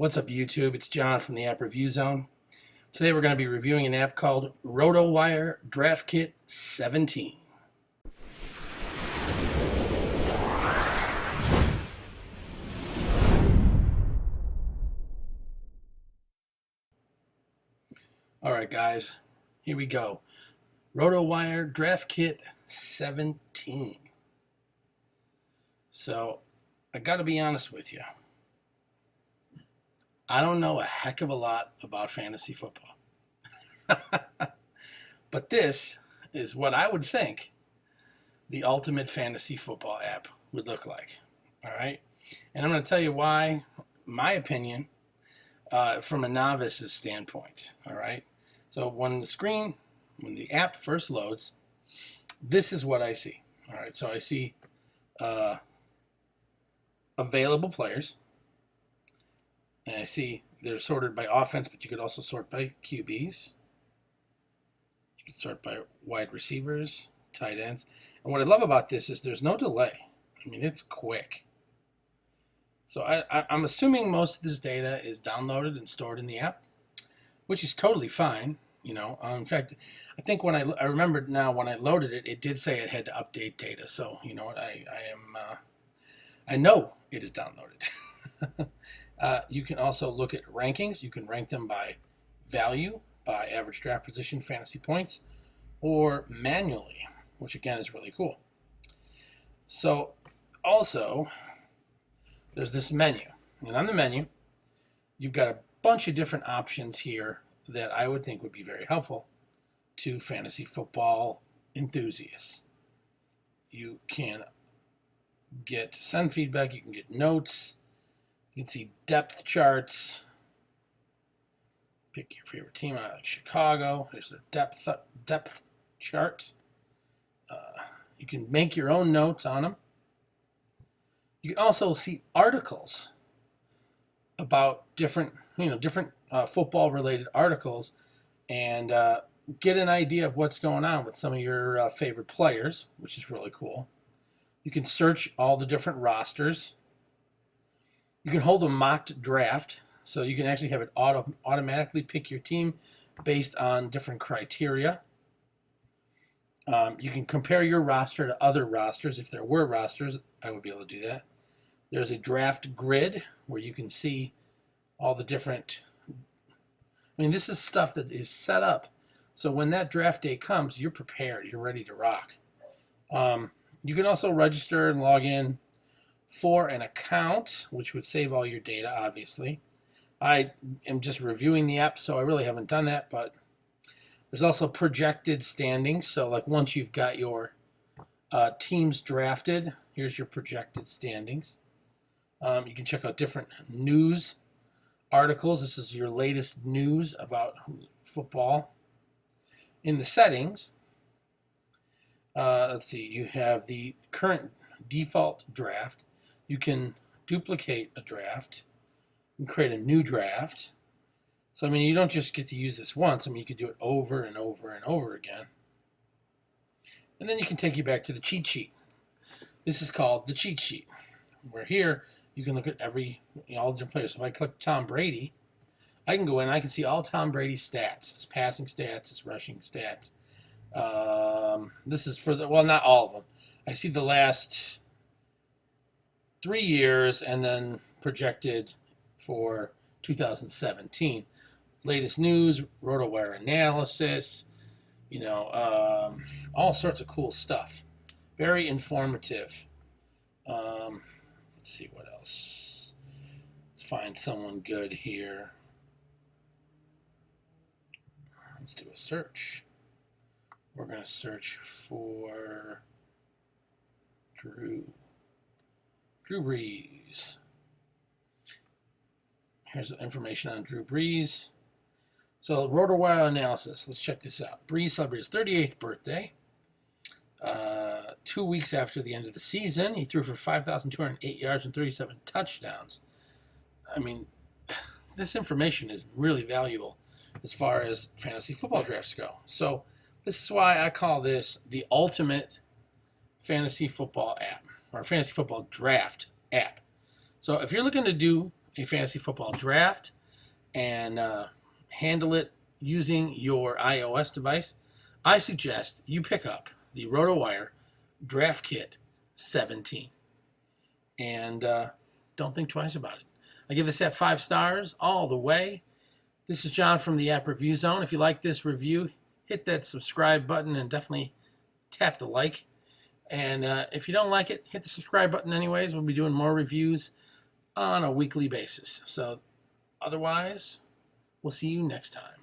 What's up, YouTube? It's John from the App Review Zone. Today we're going to be reviewing an app called Rotowire Draft Kit 17. Alright guys, here we go. Rotowire Draft Kit 17. So, I got to be honest with you. I don't know a heck of a lot about fantasy football. But this is what I would think the ultimate fantasy football app would look like. All right? And I'm going to tell you why, my opinion, from a novice's standpoint. All right? So when the app first loads, this is what I see. All right? So I see available players. And I see they're sorted by offense, but you could also sort by QBs. You can sort by wide receivers, tight ends. And what I love about this is there's no delay. I mean, it's quick. So I'm assuming most of this data is downloaded and stored in the app, which is totally fine. You know, in fact, I think when I remembered now when I loaded it, it did say it had to update data. So you know what, I know it is downloaded. You can also look at rankings. You can rank them by value, by average draft position, fantasy points, or manually, which again is really cool. So also, there's this menu. And on the menu, you've got a bunch of different options here that I would think would be very helpful to fantasy football enthusiasts. You can send feedback, you can get notes, you can see depth charts. Pick your favorite team. I like Chicago. There's a depth chart. You can make your own notes on them. You can also see articles about different football-related articles, and get an idea of what's going on with some of your favorite players, which is really cool. You can search all the different rosters. You can hold a mocked draft, so you can actually have it automatically pick your team based on different criteria. You can compare your roster to other rosters. If there were rosters, I would be able to do that. There's a draft grid where you can see all the different... I mean, this is stuff that is set up, so when that draft day comes, you're prepared. You're ready to rock. You can also register and log in for an account, which would save all your data, obviously. I am just reviewing the app, so I really haven't done that, but there's also projected standings. So like once you've got your teams drafted, here's your projected standings. You can check out different news articles. This is your latest news about football. In the settings, let's see, you have the current default draft. You can duplicate a draft and create a new draft. So, I mean, you don't just get to use this once. I mean, you could do it over and over and over again. And then you can take you back to the cheat sheet. This is called the cheat sheet, where here you can look at all the different players. So if I click Tom Brady, I can go in and I can see all Tom Brady's stats, his passing stats, his rushing stats. This is for not all of them. I see the last 3 years and then projected for 2017. Latest news, Rotowire analysis, all sorts of cool stuff. Very informative. Let's see what else. Let's find someone good here. Let's do a search. We're going to search for Drew Brees. Here's information on Drew Brees. So, Rotowire analysis. Let's check this out. Brees celebrated his 38th birthday. 2 weeks after the end of the season, he threw for 5,208 yards and 37 touchdowns. I mean, this information is really valuable as far as fantasy football drafts go. So, this is why I call this the ultimate fantasy football app, or fantasy football draft app. So if you're looking to do a fantasy football draft and handle it using your iOS device, I suggest you pick up the Rotowire Draft Kit 17. And don't think twice about it. I give this at 5 stars all the way. This is John from the App Review Zone. If you like this review, hit that subscribe button and definitely tap the like. And if you don't like it, hit the subscribe button anyways. We'll be doing more reviews on a weekly basis. So otherwise, we'll see you next time.